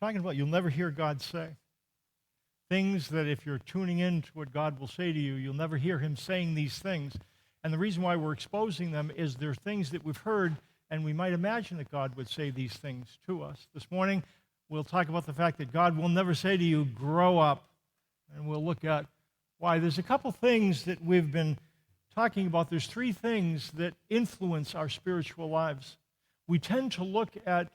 talking about you'll never hear God say. Things that if you're tuning in to what God will say to you, you'll never hear him saying these things. And the reason why we're exposing them is they're things that we've heard, and we might imagine that God would say these things to us. This morning, we'll talk about the fact that God will never say to you, grow up. And we'll look at why. There's a couple things that we've been talking about. There's three things that influence our spiritual lives. We tend to look at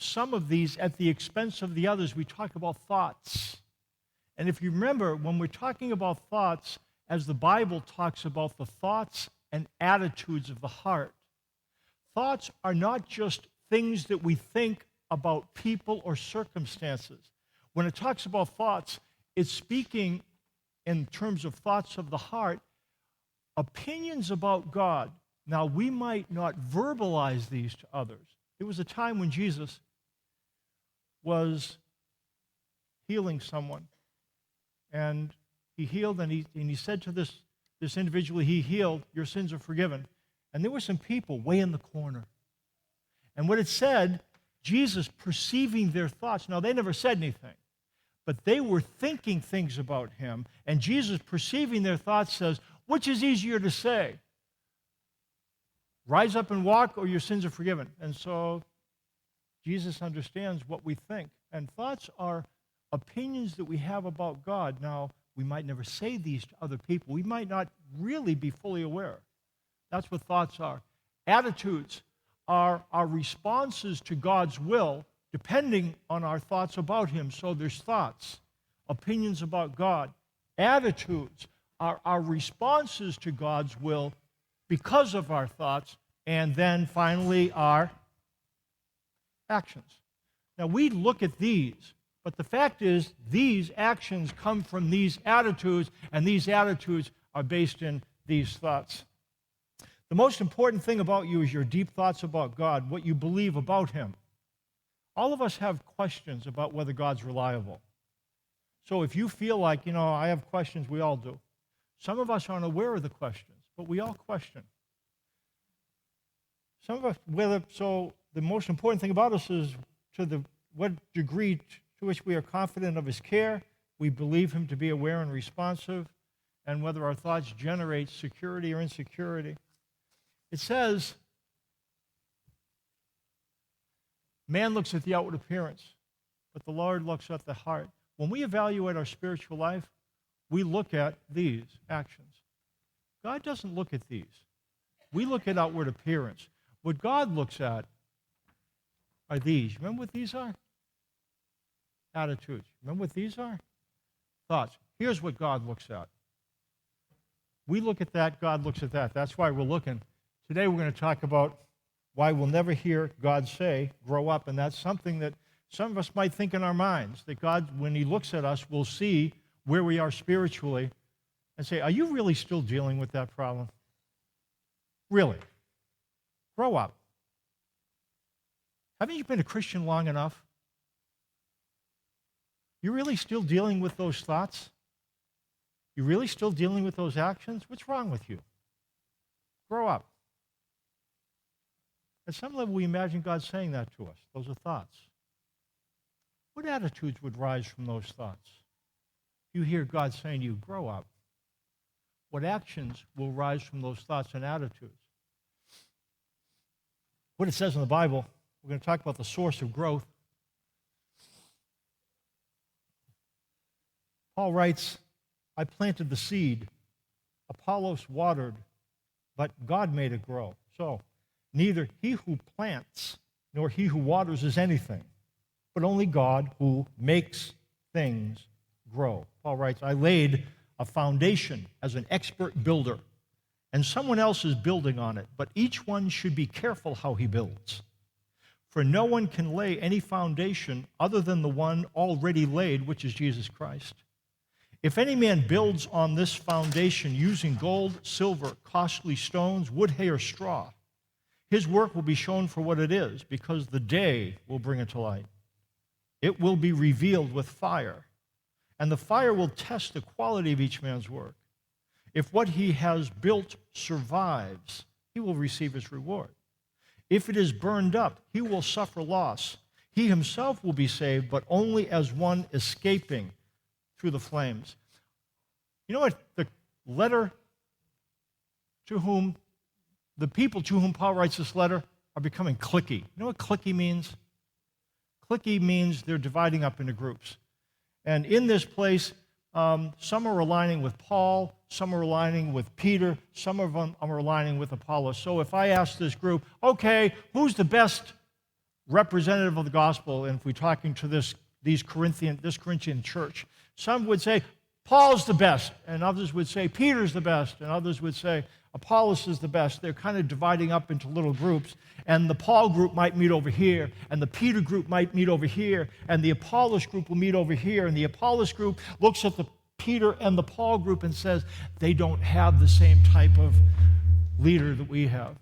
some of these at the expense of the others. We talk about thoughts. And if you remember, when we're talking about thoughts, as the Bible talks about the thoughts and attitudes of the heart, thoughts are not just things that we think about people or circumstances. When it talks about thoughts, it's speaking in terms of thoughts of the heart, opinions about God. Now, we might not verbalize these to others. There was a time when Jesus was healing someone, and he healed, and he said to this individual he healed, your sins are forgiven. And there were some people way in the corner. And what it said, Jesus perceiving their thoughts. Now, they never said anything, but they were thinking things about him, and Jesus perceiving their thoughts says, which is easier to say? Rise up and walk, or your sins are forgiven. And so Jesus understands what we think. And thoughts are opinions that we have about God. Now, we might never say these to other people. We might not really be fully aware. That's what thoughts are. Attitudes are our responses to God's will depending on our thoughts about him. So there's thoughts, opinions about God. Attitudes are our responses to God's will because of our thoughts. And then finally, our actions. Now, we look at these, but the fact is these actions come from these attitudes, and these attitudes are based in these thoughts. The most important thing about you is your deep thoughts about God, what you believe about him. All of us have questions about whether God's reliable. So if you feel like, I have questions, we all do. Some of us aren't aware of the questions, but we all question. Some of us, so the most important thing about us is what degree to which we are confident of his care, we believe him to be aware and responsive, and whether our thoughts generate security or insecurity. It says, man looks at the outward appearance, but the Lord looks at the heart. When we evaluate our spiritual life, we look at these actions. God doesn't look at these. We look at outward appearance. What God looks at are these. Remember what these are? Attitudes. Remember what these are? Thoughts. Here's what God looks at. We look at that, God looks at that. That's why we're looking. Today we're going to talk about why we'll never hear God say, grow up, and that's something that some of us might think in our minds, that God, when he looks at us, will see where we are spiritually and say, are you really still dealing with that problem? Really? Grow up. Haven't you been a Christian long enough? You really still dealing with those thoughts? You really still dealing with those actions? What's wrong with you? Grow up. At some level, we imagine God saying that to us. Those are thoughts. What attitudes would rise from those thoughts? You hear God saying to you, grow up. What actions will rise from those thoughts and attitudes? What it says in the Bible, we're going to talk about the source of growth. Paul writes, I planted the seed, Apollos watered, but God made it grow. So, neither he who plants nor he who waters is anything, but only God who makes things grow. Paul writes, I laid a foundation as an expert builder, and someone else is building on it, but each one should be careful how he builds. For no one can lay any foundation other than the one already laid, which is Jesus Christ. If any man builds on this foundation using gold, silver, costly stones, wood, hay, or straw, his work will be shown for what it is, because the day will bring it to light. It will be revealed with fire, and the fire will test the quality of each man's work. If what he has built survives, he will receive his reward. If it is burned up, he will suffer loss. He himself will be saved, but only as one escaping through the flames. You know what? The letter to whom, the people to whom Paul writes this letter are becoming cliquey. You know what cliquey means? Cliquey means they're dividing up into groups. And in this place, some are aligning with Paul, some are aligning with Peter, some of them are aligning with Apollos. So if I ask this group, okay, who's the best representative of the gospel? And if we're talking to this Corinthian church, some would say, Paul's the best, and others would say, Peter's the best, and others would say, Apollos is the best. They're kind of dividing up into little groups, and the Paul group might meet over here, and the Peter group might meet over here, and the Apollos group will meet over here, and the Apollos group looks at the Peter and the Paul group and says, they don't have the same type of leader that we have,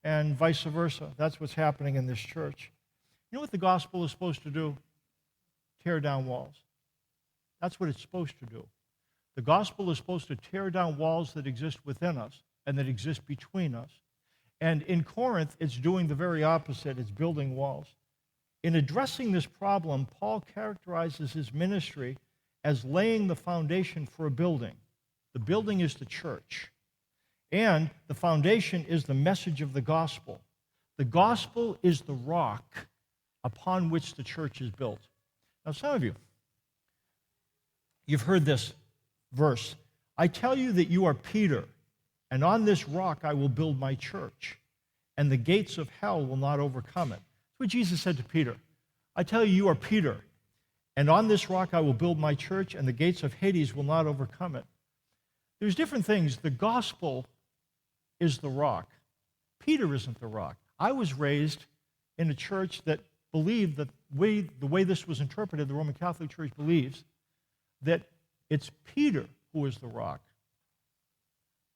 and vice versa. That's what's happening in this church. You know what the gospel is supposed to do? Tear down walls. That's what it's supposed to do. The gospel is supposed to tear down walls that exist within us and that exist between us. And in Corinth, it's doing the very opposite. It's building walls. In addressing this problem, Paul characterizes his ministry as laying the foundation for a building. The building is the church. And the foundation is the message of the gospel. The gospel is the rock upon which the church is built. Now, some of you, you've heard this verse. I tell you that you are Peter, and on this rock I will build my church, and the gates of hell will not overcome it. That's what Jesus said to Peter. I tell you, you are Peter, and on this rock I will build my church, and the gates of Hades will not overcome it. There's different things. The gospel is the rock. Peter isn't the rock. I was raised in a church that believed that the way this was interpreted, the Roman Catholic Church believes that it's Peter who is the rock.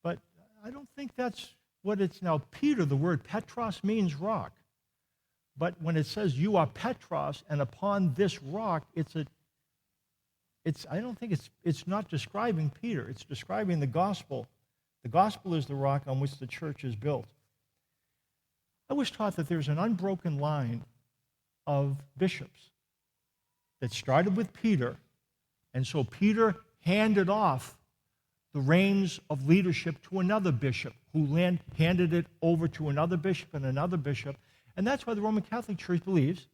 But I don't think that's what it's now. Peter, the word Petros, means rock. But when it says you are Petros, and upon this rock, I don't think it's not describing Peter. It's describing the gospel. The gospel is the rock on which the church is built. I was taught that there's an unbroken line of bishops that started with Peter, and so Peter handed off the reins of leadership to another bishop, who handed it over to another bishop and another bishop. And that's why the Roman Catholic Church believes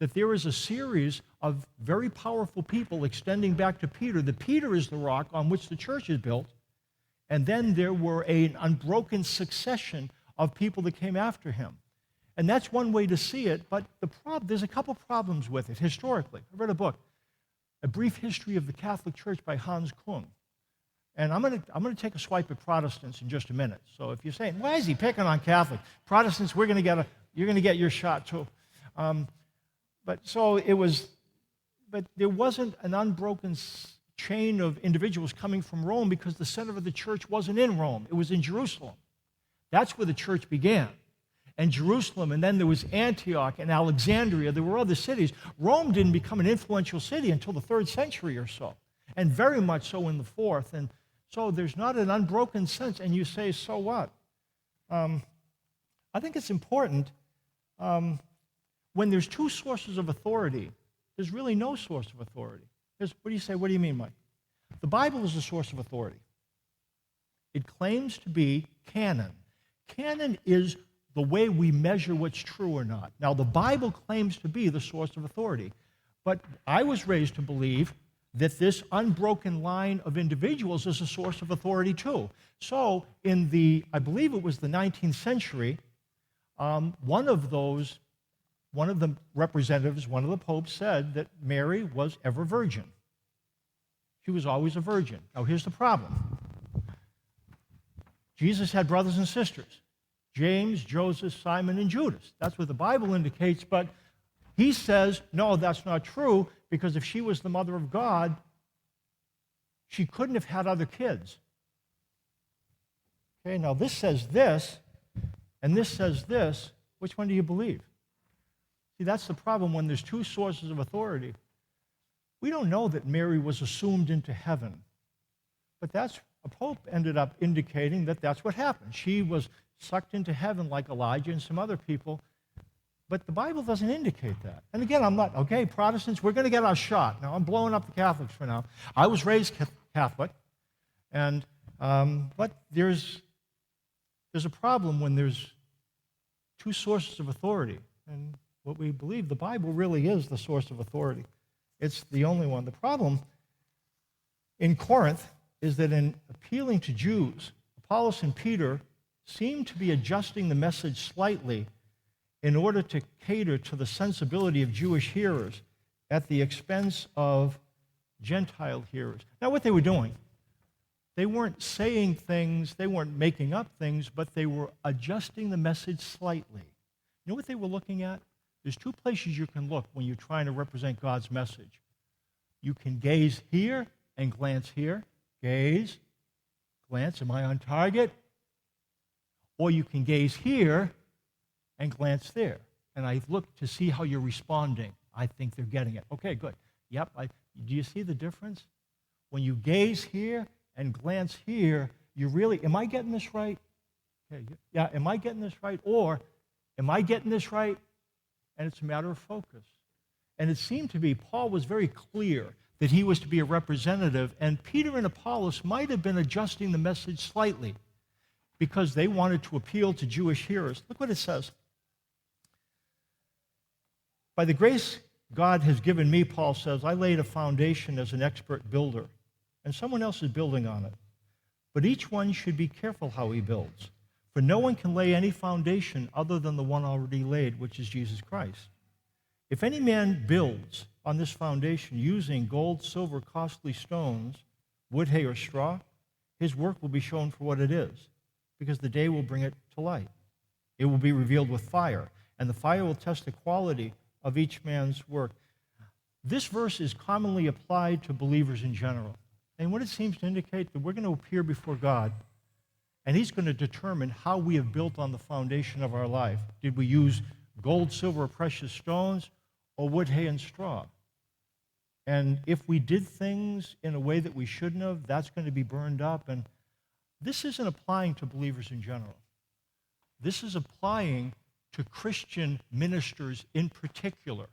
that there is a series of very powerful people extending back to Peter, that Peter is the rock on which the church is built, and then there were an unbroken succession of people that came after him. And that's one way to see it, but there's a couple problems with it historically. I read a book, A Brief History of the Catholic Church by Hans Kung. And I'm going to take a swipe at Protestants in just a minute. So if you're saying, why is he picking on Catholic? Protestants, you're going to get your shot too. But there wasn't an unbroken chain of individuals coming from Rome, because the center of the church wasn't in Rome. It was in Jerusalem. That's where the church began. And Jerusalem, and then there was Antioch and Alexandria. There were other cities. Rome didn't become an influential city until the 3rd century or so, and very much so in the 4th. And so there's not an unbroken sense. And you say, so what? I think it's important. When there's two sources of authority, there's really no source of authority. What do you say? What do you mean, Mike? The Bible is a source of authority. It claims to be canon. Canon is the way we measure what's true or not. Now, the Bible claims to be the source of authority, but I was raised to believe that this unbroken line of individuals is a source of authority too. So I believe it was the 19th century, one of the representatives, one of the popes, said that Mary was ever virgin. She was always a virgin. Now, here's the problem. Jesus had brothers and sisters, James, Joseph, Simon, and Judas. That's what the Bible indicates, but he says, no, that's not true, because if she was the mother of God, she couldn't have had other kids. Okay, now this says this, and this says this. Which one do you believe? See, that's the problem when there's two sources of authority. We don't know that Mary was assumed into heaven, but a pope ended up indicating that that's what happened. She was sucked into heaven like Elijah and some other people. But the Bible doesn't indicate that. And again, I'm not, okay, Protestants, we're going to get our shot. Now, I'm blowing up the Catholics for now. I was raised Catholic, and but there's a problem when there's two sources of authority. And what we believe, the Bible really is the source of authority. It's the only one. The problem in Corinth is that in appealing to Jews, Apollos and Peter seem to be adjusting the message slightly in order to cater to the sensibility of Jewish hearers at the expense of Gentile hearers. Now, what they were doing, they weren't saying things, they weren't making up things, but they were adjusting the message slightly. You know what they were looking at? There's two places you can look when you're trying to represent God's message. You can gaze here and glance here. Gaze, glance, am I on target? Or you can gaze here and glance there. And I look to see how you're responding. I think they're getting it. Okay, good. Yep. Do you see the difference? When you gaze here and glance here, you really, am I getting this right? Okay, yeah, am I getting this right? Or, am I getting this right? And it's a matter of focus. And it seemed to be, Paul was very clear that he was to be a representative, and Peter and Apollos might have been adjusting the message slightly because they wanted to appeal to Jewish hearers. Look what it says. By the grace God has given me, Paul says, I laid a foundation as an expert builder, and someone else is building on it. But each one should be careful how he builds, for no one can lay any foundation other than the one already laid, which is Jesus Christ. If any man builds on this foundation using gold, silver, costly stones, wood, hay, or straw, his work will be shown for what it is, because the day will bring it to light. It will be revealed with fire, and the fire will test the quality of each man's work. This verse is commonly applied to believers in general. And what it seems to indicate that we're going to appear before God, and he's going to determine how we have built on the foundation of our life. Did we use gold, silver, or precious stones, or wood, hay, and straw? And if we did things in a way that we shouldn't have, that's going to be burned up. And this isn't applying to believers in general. This is applying to Christian ministers in particular.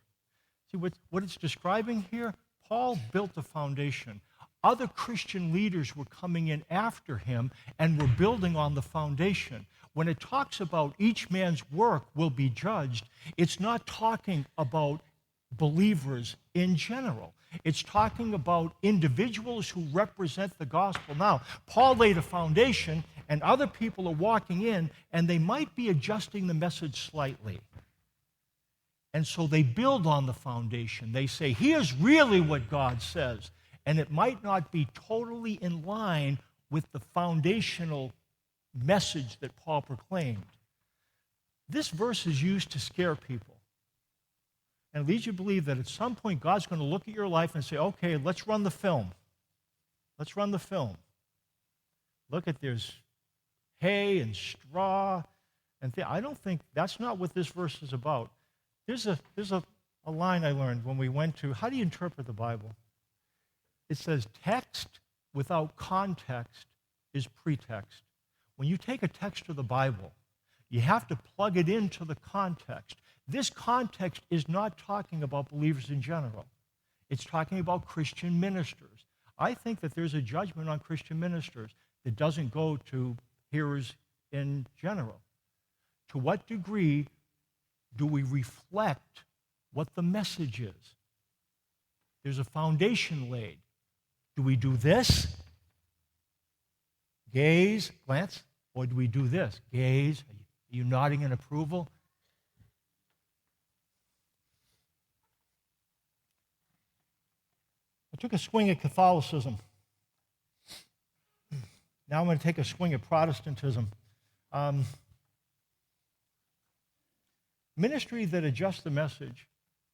See, what it's describing here, Paul built a foundation. Other Christian leaders were coming in after him and were building on the foundation. When it talks about each man's work will be judged, it's not talking about believers in general. It's talking about individuals who represent the gospel. Now, Paul laid a foundation, and other people are walking in, and they might be adjusting the message slightly. And so they build on the foundation. They say, here's really what God says. And it might not be totally in line with the foundational message that Paul proclaimed. This verse is used to scare people. And it leads you to believe that at some point God's going to look at your life and say, okay, let's run the film. Let's run the film. Look at there's hay and straw. And I don't think that's not what this verse is about. There's a line I learned when we went to, how do you interpret the Bible? It says text without context is pretext. When you take a text of the Bible, you have to plug it into the context. This context is not talking about believers in general. It's talking about Christian ministers. I think that there's a judgment on Christian ministers that doesn't go to hearers in general. To what degree do we reflect what the message is? There's a foundation laid. Do we do this? Gaze, glance, or do we do this? Gaze. Are you nodding in approval? I took a swing at Catholicism. Now I'm going to take a swing at Protestantism. Ministry that adjusts the message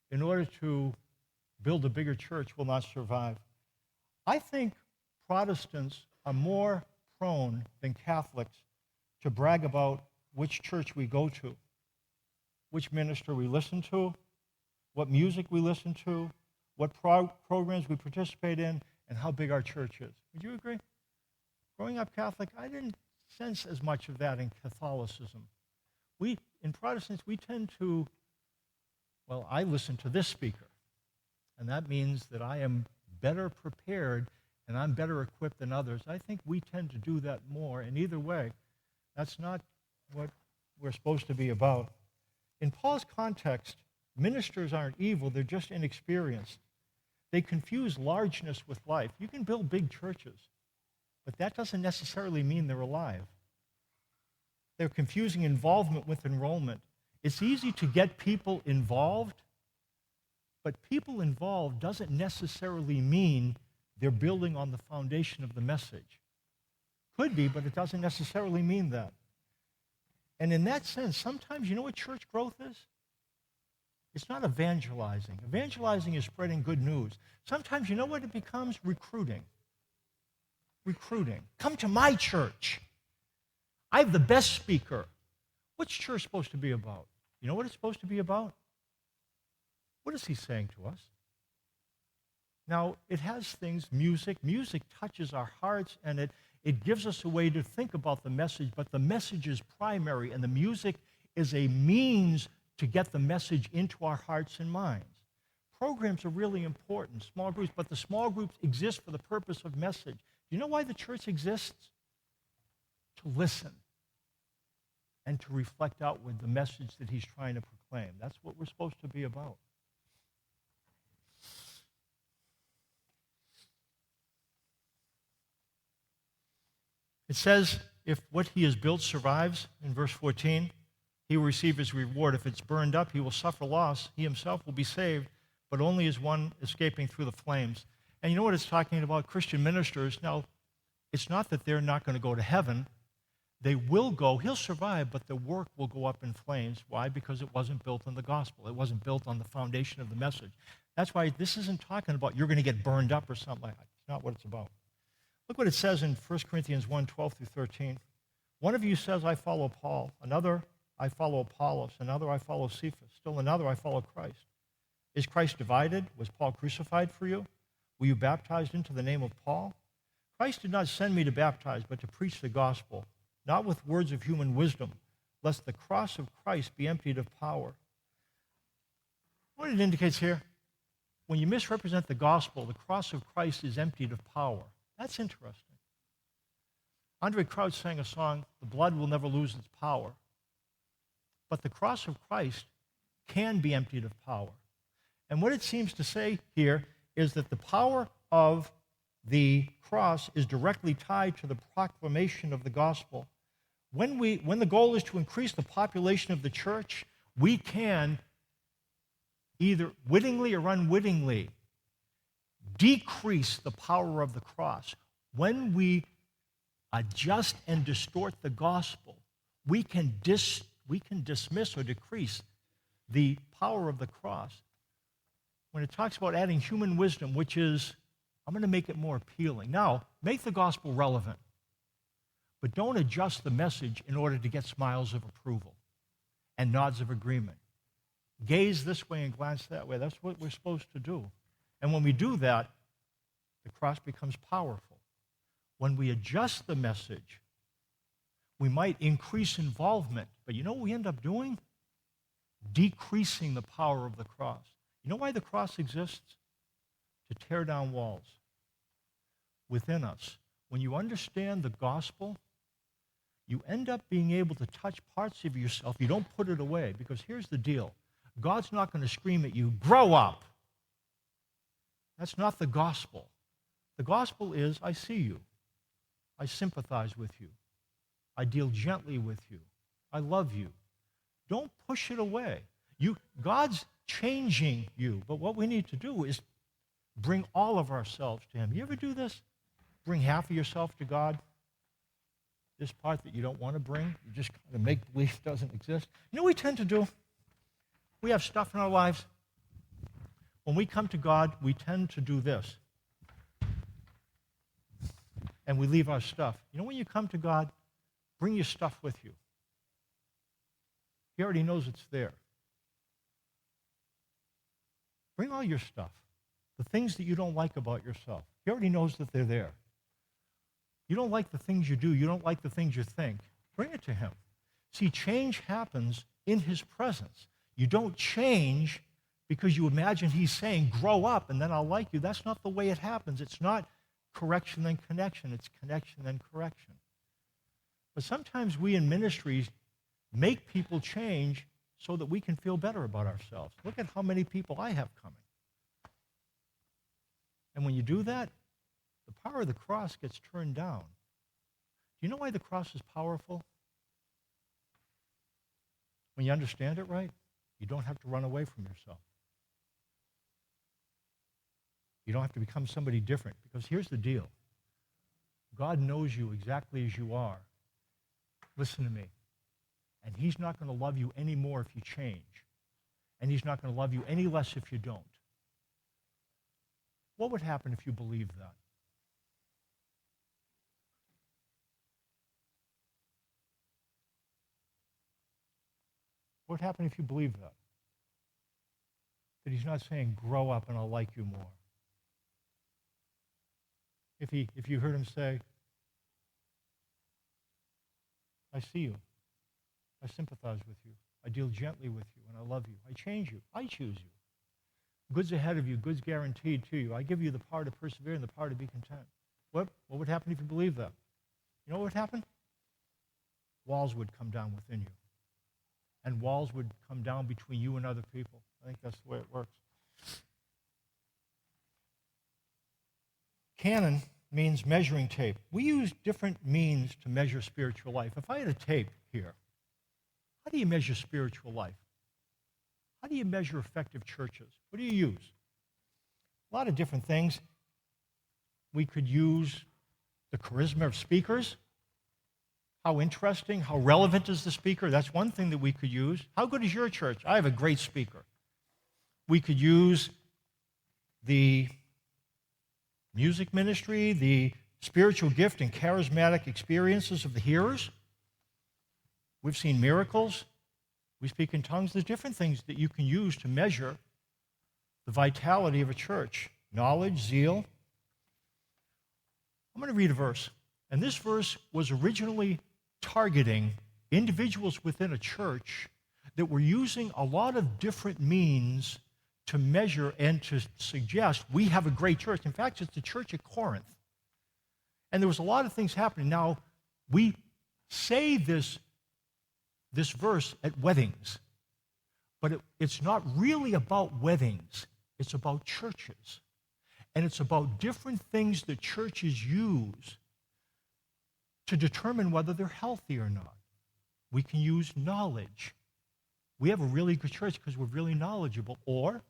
in order to build a bigger church will not survive. I think Protestants are more prone than Catholics to brag about which church we go to, which minister we listen to, what music we listen to, what programs we participate in, and how big our church is. Would you agree? Growing up Catholic, I didn't sense as much of that in Catholicism. In Protestants, we tend to Well, I listen to this speaker, and that means that I am better prepared and I'm better equipped than others. I think we tend to do that more, and either way, that's not what we're supposed to be about. In Paul's context, ministers aren't evil, they're just inexperienced. They confuse largeness with life. You can build big churches, but that doesn't necessarily mean they're alive. They're confusing involvement with enrollment. It's easy to get people involved, but people involved doesn't necessarily mean they're building on the foundation of the message. Could be, but it doesn't necessarily mean that. And in that sense, sometimes you know what church growth is? It's not evangelizing. Evangelizing is spreading good news. Sometimes you know what it becomes? Recruiting. Recruiting. Come to my church. I have the best speaker. What's church supposed to be about? You know what it's supposed to be about? What is he saying to us? Now, it has things, music. Music touches our hearts, and it gives us a way to think about the message, but the message is primary, and the music is a means to get the message into our hearts and minds. Programs are really important, small groups, but the small groups exist for the purpose of message. Do you know why the church exists? To listen and to reflect outward the message that he's trying to proclaim. That's what we're supposed to be about. It says, if what he has built survives, in verse 14, he will receive his reward. If it's burned up, he will suffer loss. He himself will be saved, but only as one escaping through the flames. And you know what it's talking about? Christian ministers. Now, it's not that they're not going to go to heaven. They will go. He'll survive, but the work will go up in flames. Why? Because it wasn't built on the gospel. It wasn't built on the foundation of the message. That's why this isn't talking about you're going to get burned up or something like that. It's not what it's about. Look what it says in 1 Corinthians 1, 12 through 13. One of you says, I follow Paul. Another, I follow Apollos. Another, I follow Cephas. Still another, I follow Christ. Is Christ divided? Was Paul crucified for you? Were you baptized into the name of Paul? Christ did not send me to baptize, but to preach the gospel, not with words of human wisdom, lest the cross of Christ be emptied of power. What it indicates here, when you misrepresent the gospel, the cross of Christ is emptied of power. That's interesting. Andre Crouch sang a song, the blood will never lose its power. But the cross of Christ can be emptied of power. And what it seems to say here is that the power of the cross is directly tied to the proclamation of the gospel. When the goal is to increase the population of the church, we can either wittingly or unwittingly decrease the power of the cross. When we adjust and distort the gospel, we can dismiss or decrease the power of the cross. When it talks about adding human wisdom, which is, I'm going to make it more appealing. Now, make the gospel relevant, but don't adjust the message in order to get smiles of approval and nods of agreement. Gaze this way and glance that way. That's what we're supposed to do. And when we do that, the cross becomes powerful. When we adjust the message, we might increase involvement, but you know what we end up doing? Decreasing the power of the cross. You know why the cross exists? To tear down walls within us. When you understand the gospel, you end up being able to touch parts of yourself. You don't put it away, because here's the deal. God's not going to scream at you, grow up. That's not the gospel. The gospel is, I see you. I sympathize with you. I deal gently with you. I love you. Don't push it away. God's changing you, but what we need to do is bring all of ourselves to him. You ever do this? Bring half of yourself to God? This part that you don't want to bring, you just kind of make believe doesn't exist. You know what we tend to do? We have stuff in our lives. When we come to God, we tend to do this. And we leave our stuff. You know when you come to God, bring your stuff with you. He already knows it's there. Bring all your stuff. The things that you don't like about yourself. He already knows that they're there. You don't like the things you do. You don't like the things you think. Bring it to him. See, change happens in his presence. You don't change because you imagine he's saying, grow up and then I'll like you. That's not the way it happens. It's not correction then connection. It's connection then correction. But sometimes we in ministries make people change so that we can feel better about ourselves. Look at how many people I have coming. And when you do that, the power of the cross gets turned down. Do you know why the cross is powerful? When you understand it right, you don't have to run away from yourself. You don't have to become somebody different, because here's the deal. God knows you exactly as you are. Listen to me. And he's not going to love you any more if you change. And he's not going to love you any less if you don't. What would happen if you believed that? What would happen if you believed that? That he's not saying, grow up and I'll like you more. If you heard him say, I see you. I sympathize with you. I deal gently with you, and I love you. I change you. I choose you. Good's ahead of you. Good's guaranteed to you. I give you the power to persevere and the power to be content. What would happen if you believed that? You know what would happen? Walls would come down within you. And walls would come down between you and other people. I think that's the way it works. Canon means measuring tape. We use different means to measure spiritual life. If I had a tape here, how do you measure spiritual life? How do you measure effective churches? What do you use? A lot of different things. We could use the charisma of speakers. How interesting, how relevant is the speaker? That's one thing that we could use. How good is your church? I have a great speaker. We could use the music ministry, the spiritual gift and charismatic experiences of the hearers. We've seen miracles. We speak in tongues. There's different things that you can use to measure the vitality of a church. Knowledge, zeal. I'm going to read a verse. And this verse was originally targeting individuals within a church that were using a lot of different means to measure and to suggest we have a great church. In fact, it's the church at Corinth. And there was a lot of things happening. Now, we say this verse at weddings, but it's not really about weddings. It's about churches. And it's about different things that churches use to determine whether they're healthy or not. We can use knowledge. We have a really good church because we're really knowledgeable. Or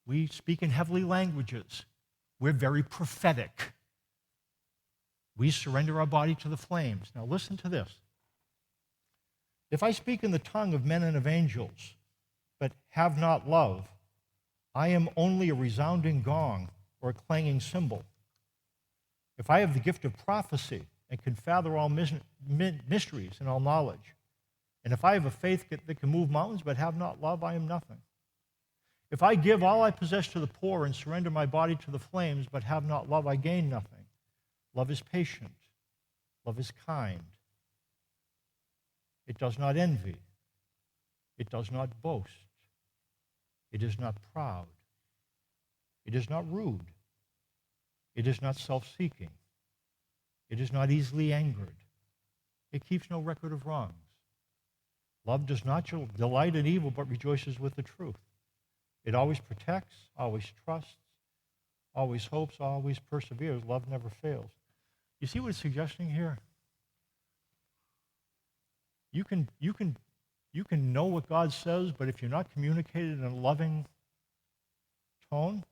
we speak in heavenly languages. We're very prophetic. We surrender our body to the flames. Now listen to this. If I speak in the tongue of men and of angels, but have not love, I am only a resounding gong or a clanging cymbal. If I have the gift of prophecy and can fathom all mysteries and all knowledge, and if I have a faith that can move mountains but have not love, I am nothing. If I give all I possess to the poor and surrender my body to the flames but have not love, I gain nothing. Love is patient. Love is kind. It does not envy. It does not boast. It is not proud. It is not rude. It is not self-seeking. It is not easily angered. It keeps no record of wrongs. Love does not delight in evil, but rejoices with the truth. It always protects, always trusts, always hopes, always perseveres. Love never fails. You see what it's suggesting here? You can know what God says, but if you're not communicated in a loving tone,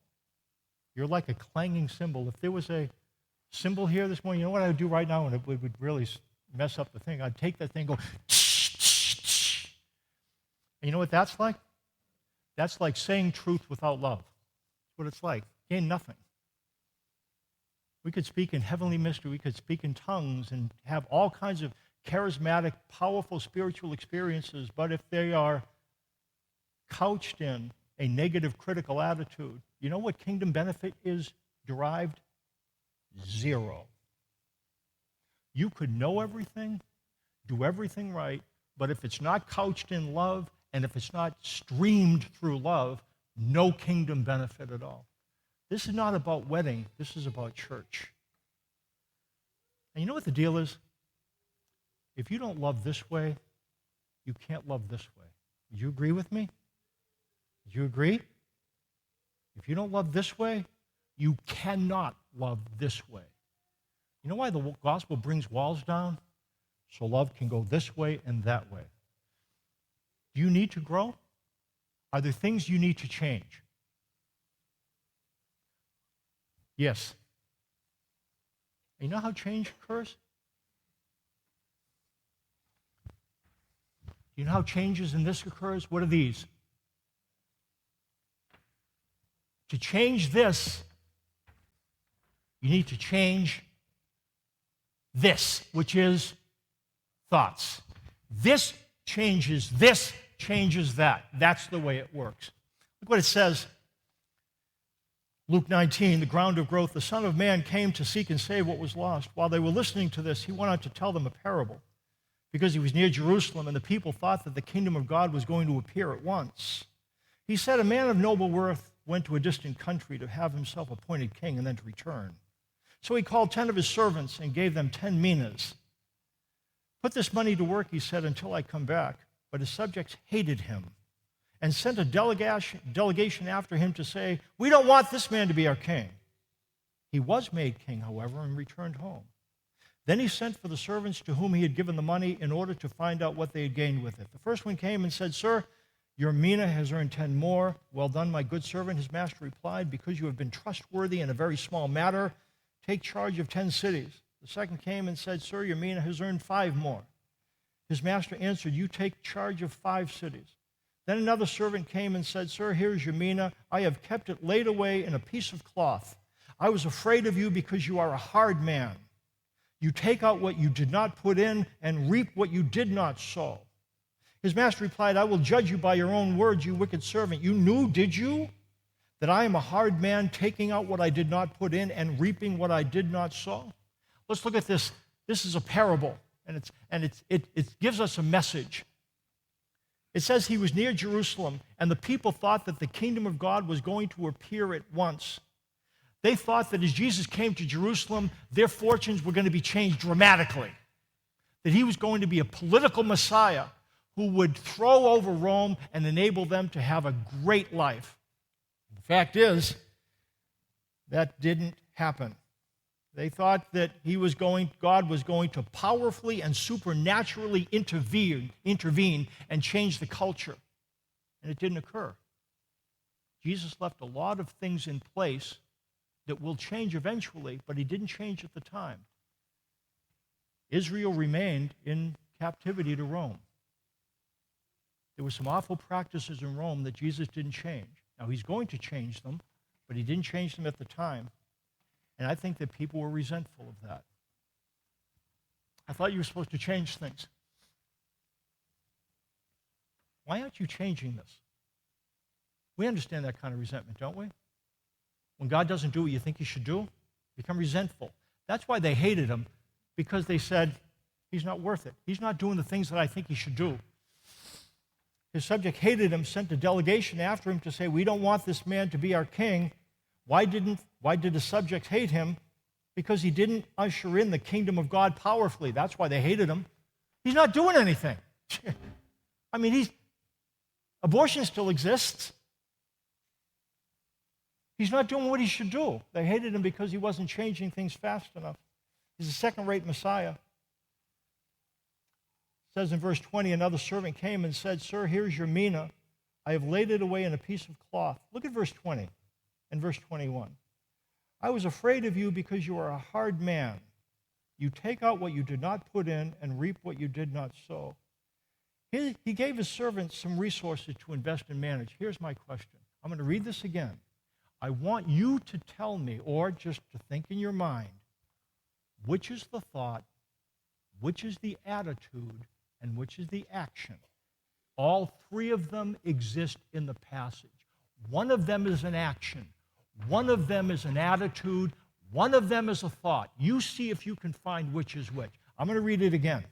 you're like a clanging cymbal. If there was a cymbal here this morning, you know what I would do right now, and it would really mess up the thing? I'd take that thing and go, and you know what that's like? That's like saying truth without love. That's what it's like. Gain nothing. We could speak in heavenly mystery. We could speak in tongues and have all kinds of charismatic, powerful spiritual experiences, but if they are couched in a negative, critical attitude, you know what kingdom benefit is derived? Zero. You could know everything, do everything right, but if it's not couched in love, and if it's not streamed through love, No kingdom benefit at all. This is not about wedding. This is about church. And you know what the deal is? If you don't love this way, you can't love this way. Do you agree with me? Do you agree? If you don't love this way, you cannot love this way. You know why the gospel brings walls down? So love can go this way and that way. Do you need to grow? Are there things you need to change? Yes. You know how change occurs? You know how changes in this occurs? What are these? To change this, you need to change this, which is thoughts. This changes that. That's the way it works. Look what it says. Luke 19, the ground of growth. The Son of Man came to seek and save what was lost. While they were listening to this, he went on to tell them a parable, because he was near Jerusalem, and the people thought that the kingdom of God was going to appear at once. He said, a man of noble worth went to a distant country to have himself appointed king and then to return. So he called 10 of his servants and gave them 10 minas. Put this money to work, he said, until I come back. But his subjects hated him and sent a delegation after him to say, we don't want this man to be our king. He was made king, however, and returned home. Then he sent for the servants to whom he had given the money in order to find out what they had gained with it. The first one came and said, sir, your mina has earned 10 more. Well done, my good servant. His master replied, because you have been trustworthy in a very small matter, take charge of 10 cities. The second came and said, sir, your mina has earned 5 more. His master answered, you take charge of 5 cities. Then another servant came and said, sir, here's your mina. I have kept it laid away in a piece of cloth. I was afraid of you because you are a hard man. You take out what you did not put in and reap what you did not sow. His master replied, I will judge you by your own words, you wicked servant. You knew, did you, that I am a hard man, taking out what I did not put in and reaping what I did not sow? Let's look at this. This is a parable, and it gives us a message. It says he was near Jerusalem, and the people thought that the kingdom of God was going to appear at once. They thought that as Jesus came to Jerusalem, their fortunes were going to be changed dramatically, that he was going to be a political Messiah who would throw over Rome and enable them to have a great life. The fact is, that didn't happen. They thought that God was going to powerfully and supernaturally intervene and change the culture, and it didn't occur. Jesus left a lot of things in place that will change eventually, but he didn't change at the time. Israel remained in captivity to Rome. There were some awful practices in Rome that Jesus didn't change. Now, he's going to change them, but he didn't change them at the time. And I think that people were resentful of that. I thought you were supposed to change things. Why aren't you changing this? We understand that kind of resentment, don't we? When God doesn't do what you think he should do, become resentful. That's why they hated him, because they said, he's not worth it. He's not doing the things that I think he should do. His subject hated him, sent a delegation after him to say, we don't want this man to be our king. Why did the subjects hate him? Because he didn't usher in the kingdom of God powerfully. That's why they hated him. He's not doing anything. I mean, abortion still exists. He's not doing what he should do. They hated him because he wasn't changing things fast enough. He's a second-rate Messiah. It says in verse 20, another servant came and said, sir, here's your mina. I have laid it away in a piece of cloth. Look at verse 20 and verse 21. I was afraid of you because you are a hard man. You take out what you did not put in and reap what you did not sow. He gave his servants some resources to invest and manage. Here's my question. I'm going to read this again. I want you to tell me, or just to think in your mind, which is the thought, which is the attitude, and which is the action. All 3 of them exist in the passage. One of them is an action. One of them is an attitude. One of them is a thought. You see if you can find which is which. I'm going to read it again.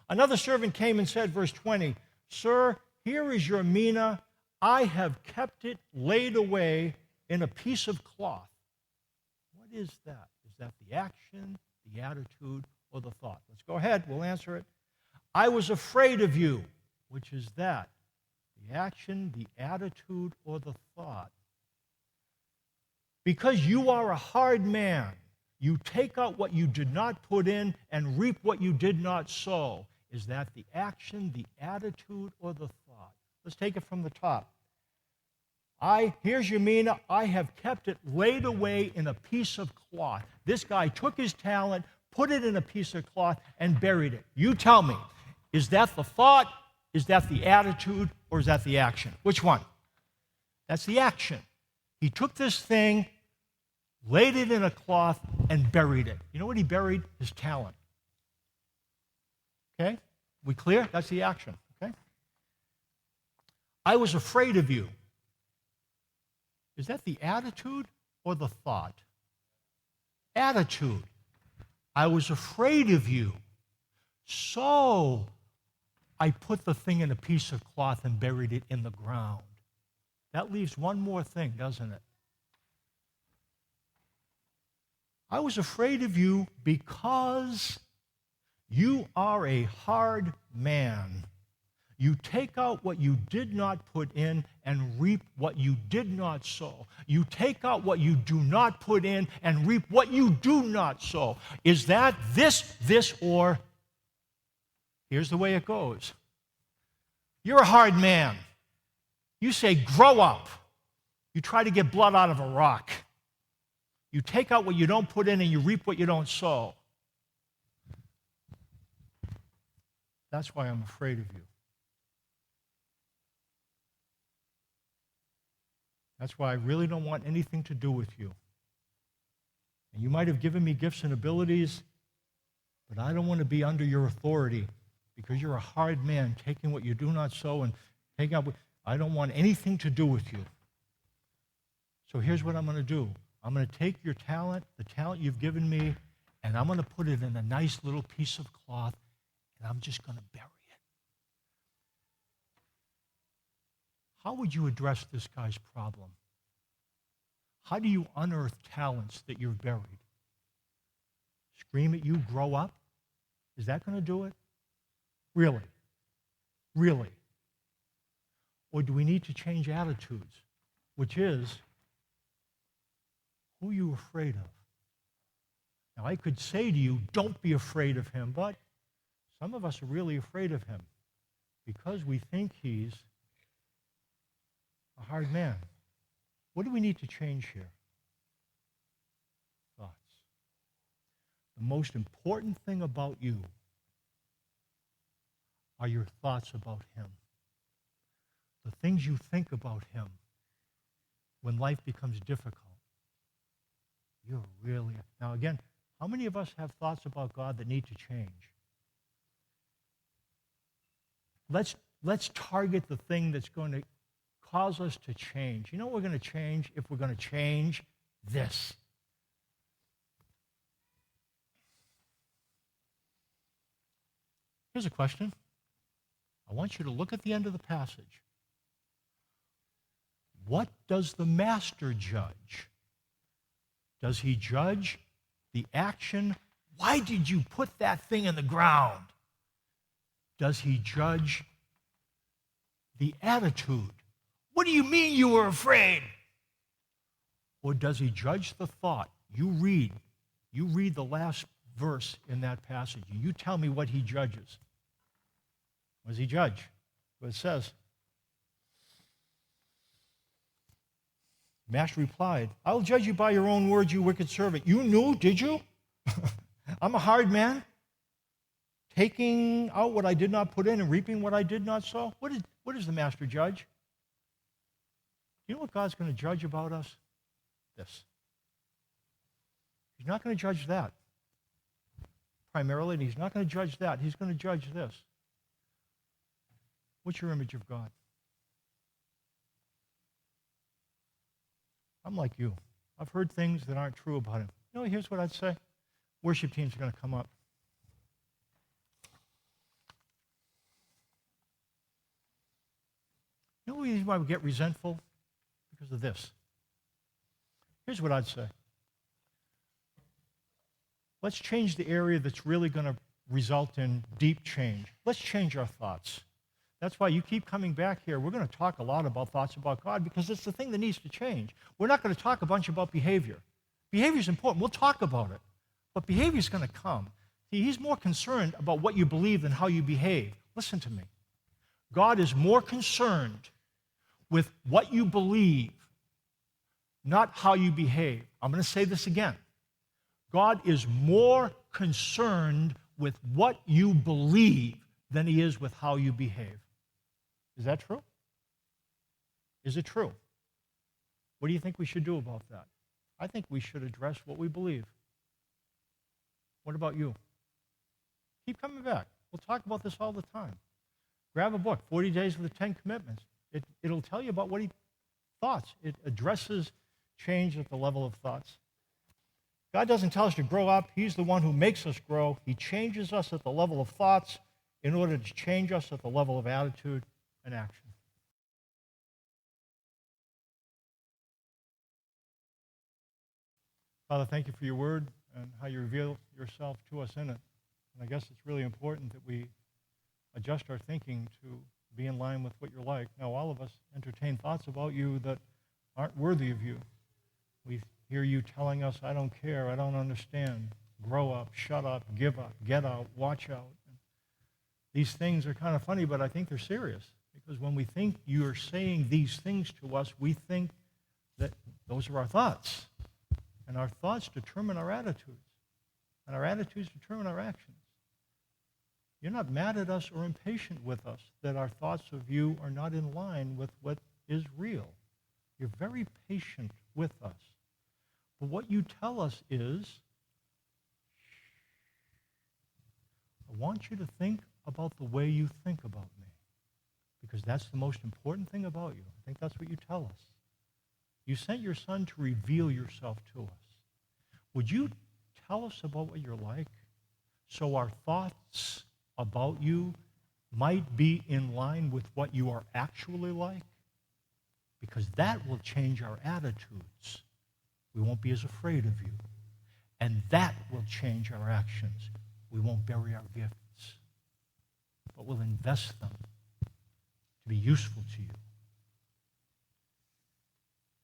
Another servant came and said, verse 20, sir, here is your mina. I have kept it laid away in a piece of cloth. What is that? Is that the action, the attitude, or the thought? Let's go ahead. We'll answer it. I was afraid of you. Which is that? The action, the attitude, or the thought? Because you are a hard man, you take out what you did not put in and reap what you did not sow. Is that the action, the attitude, or the thought? Let's take it from the top. Here's Yamina, I have kept it laid away in a piece of cloth. This guy took his talent, put it in a piece of cloth, and buried it. You tell me, is that the thought, is that the attitude, or is that the action? Which one? That's the action. He took this thing, laid it in a cloth, and buried it. You know what he buried? His talent. Okay? We clear? That's the action. Okay? I was afraid of you. Is that the attitude or the thought? Attitude. I was afraid of you. So I put the thing in a piece of cloth and buried it in the ground. That leaves one more thing, doesn't it? I was afraid of you because you are a hard man. You take out what you did not put in and reap what you did not sow. You take out what you do not put in and reap what you do not sow. Is that this, or? Here's the way it goes. You're a hard man. You say, grow up. You try to get blood out of a rock. You take out what you don't put in and you reap what you don't sow. That's why I'm afraid of you. That's why I really don't want anything to do with you. And you might have given me gifts and abilities, but I don't want to be under your authority because you're a hard man, taking what you do not sow and taking out what... I don't want anything to do with you. So here's what I'm going to do. I'm going to take your talent, the talent you've given me, and I'm going to put it in a nice little piece of cloth, and I'm just going to bury it. How would you address this guy's problem? How do you unearth talents that you've buried? Scream at you, grow up? Is that going to do it? Really? Really? Or do we need to change attitudes, which is, who are you afraid of? Now, I could say to you, don't be afraid of him, but some of us are really afraid of him because we think he's a hard man. What do we need to change here? Thoughts. The most important thing about you are your thoughts about him. The things you think about him when life becomes difficult. You're really... Now again, how many of us have thoughts about God that need to change? Let's target the thing that's going to cause us to change. You know what we're going to change if we're going to change this? Here's a question. I want you to look at the end of the passage. What does the master judge? Does he judge the action? Why did you put that thing in the ground? Does he judge the attitude? What do you mean you were afraid? Or does he judge the thought? You read the last verse in that passage, and you tell me what he judges. What does he judge? What it says. Master replied, I will judge you by your own words, you wicked servant. You knew, did you? I'm a hard man, taking out what I did not put in and reaping what I did not sow. What does the master judge? You know what God's going to judge about us? This. He's not going to judge that primarily, and he's not going to judge that. He's going to judge this. What's your image of God? I'm like you. I've heard things that aren't true about him. You know, here's what I'd say. Worship teams are going to come up. You know what reason why we get resentful? Because of this. Here's what I'd say. Let's change the area that's really going to result in deep change. Let's change our thoughts. That's why you keep coming back here. We're going to talk a lot about thoughts about God because it's the thing that needs to change. We're not going to talk a bunch about behavior. Behavior is important. We'll talk about it. But behavior is going to come. See, he's more concerned about what you believe than how you behave. Listen to me. God is more concerned with what you believe, not how you behave. I'm going to say this again. God is more concerned with what you believe than he is with how you behave. Is that true? Is it true? What do you think we should do about that? I think we should address what we believe. What about you? Keep coming back. We'll talk about this all the time. Grab a book, 40 Days with the 10 Commitments. It'll tell you about what he thoughts. It addresses change at the level of thoughts. God doesn't tell us to grow up. He's the one who makes us grow. He changes us at the level of thoughts in order to change us at the level of attitude and action. Father, thank you for your word and how you reveal yourself to us in it. And I guess it's really important that we adjust our thinking to be in line with what you're like. Now, all of us entertain thoughts about you that aren't worthy of you. We hear you telling us, I don't care, I don't understand, grow up, shut up, give up, get out, watch out. These things are kind of funny, but I think they're serious. Because when we think you're saying these things to us, we think that those are our thoughts. And our thoughts determine our attitudes. And our attitudes determine our actions. You're not mad at us or impatient with us that our thoughts of you are not in line with what is real. You're very patient with us. But what you tell us is, I want you to think about the way you think about me. Because that's the most important thing about you. I think that's what you tell us. You sent your son to reveal yourself to us. Would you tell us about what you're like so our thoughts about you might be in line with what you are actually like? Because that will change our attitudes. We won't be as afraid of you. And that will change our actions. We won't bury our gifts, but we'll invest them to be useful to you.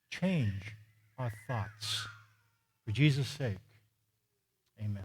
Change our thoughts. For Jesus' sake, amen.